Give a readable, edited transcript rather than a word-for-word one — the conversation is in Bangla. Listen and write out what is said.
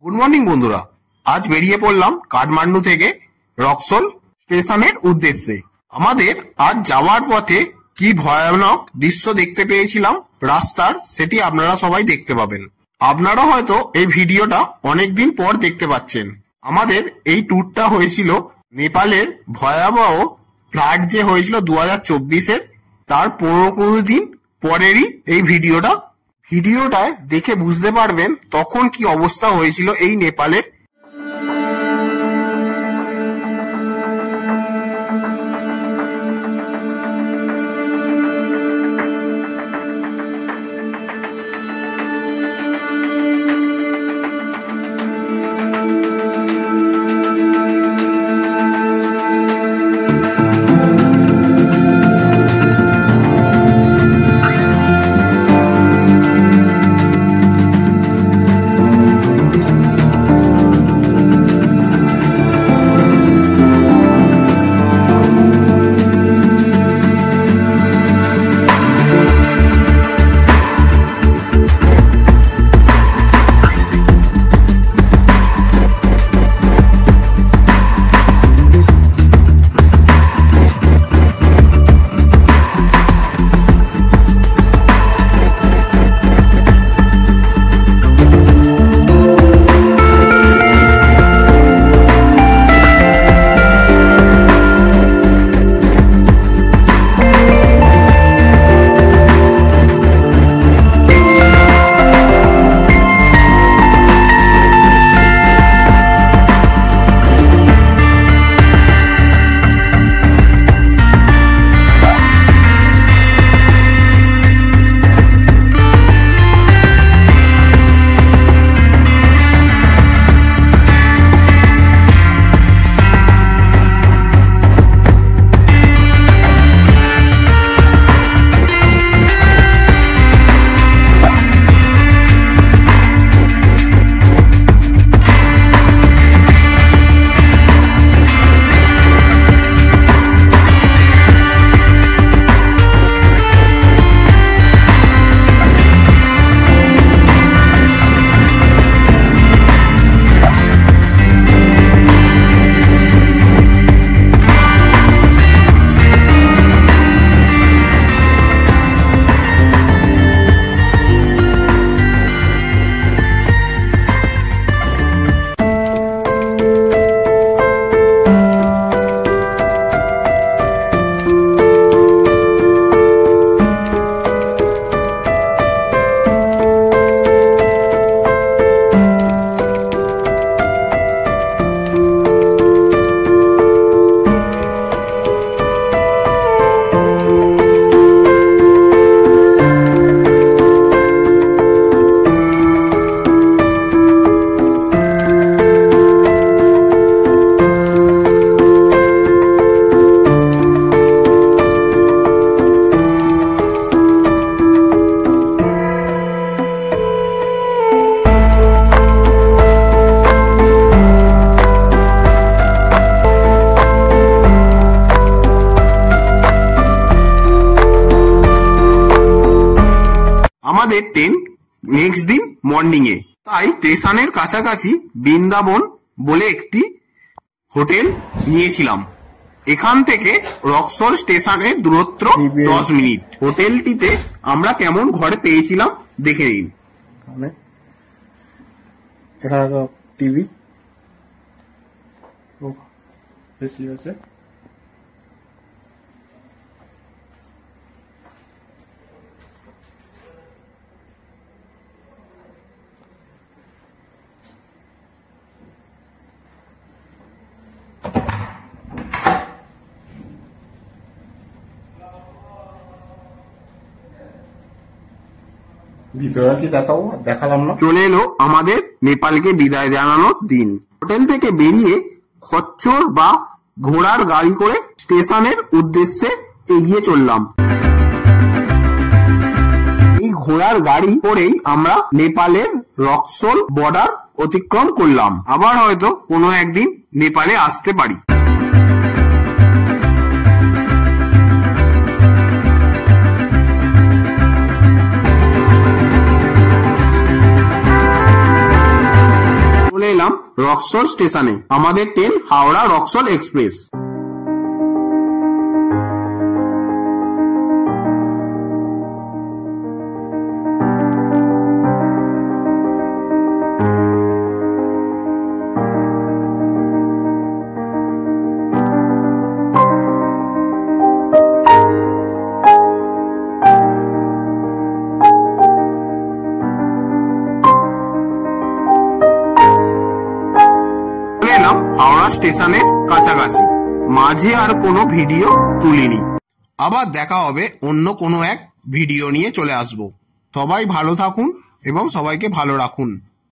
গুড মর্নিং বন্ধুরা, আজ বেরিয়ে পড়লাম কাঠমান্ডু থেকে রক্সোল স্টেশনের উদ্দেশ্যে। আমাদের আজ যাওয়ার পথে কি ভয়ানক দৃশ্য দেখতে পেয়েছিলাম রাস্তার, সেটি আপনারা সবাই দেখতে পাবেন। আপনারা হয়তো এই ভিডিওটা অনেকদিন পর দেখতে পাচ্ছেন। আমাদের এই ট্যুরটা হয়েছিল নেপালের ভয়াবহ ফ্লাড যে হয়েছিল 2024-এর, তার 15-20 দিন পরেরই এই ভিডিওটায় দেখে বুঝতে পারবেন তখন কি অবস্থা হয়েছিল এই নেপালের। আমাদের ট্রেন নেক্সট দিন মর্নিং এ, তাই স্টেশনের কাছাকাছি বৃন্দাবন বলে একটি হোটেল নিয়েছিলাম। এখান থেকে রক্সোল স্টেশনের দূরত্ব 10 মিনিট। হোটেলটিতে আমরা কেমন ঘর পেয়েছিলাম দেখে নিন। এখানে টিভি বেশি আছে, ভিতরে কি দেখাবো, দেখালাম না। চলে এলো আমাদের নেপালকে বিদায় জানানোর দিন। হোটেল থেকে বেরিয়ে খচ্চর বা ঘোড়ার গাড়ি করে স্টেশনের উদ্দেশ্যে এগিয়ে চললাম। এই ঘোড়ার গাড়ি করেই আমরা নেপালের রক্সোল বর্ডার অতিক্রম করলাম। আবার হয়তো কোনো একদিন নেপালে আসতে পারি। চলে এলাম রক্সল স্টেশনে। আমাদের ট্রেন হাওড়া রক্সল এক্সপ্রেস। হাওড়া স্টেশনের কাছাকাছি, মাঝে আর কোনো ভিডিও তুলিনি। আবার দেখা হবে অন্য কোনো এক ভিডিও নিয়ে চলে আসবো। সবাই ভালো থাকুন এবং সবাইকে ভালো রাখুন।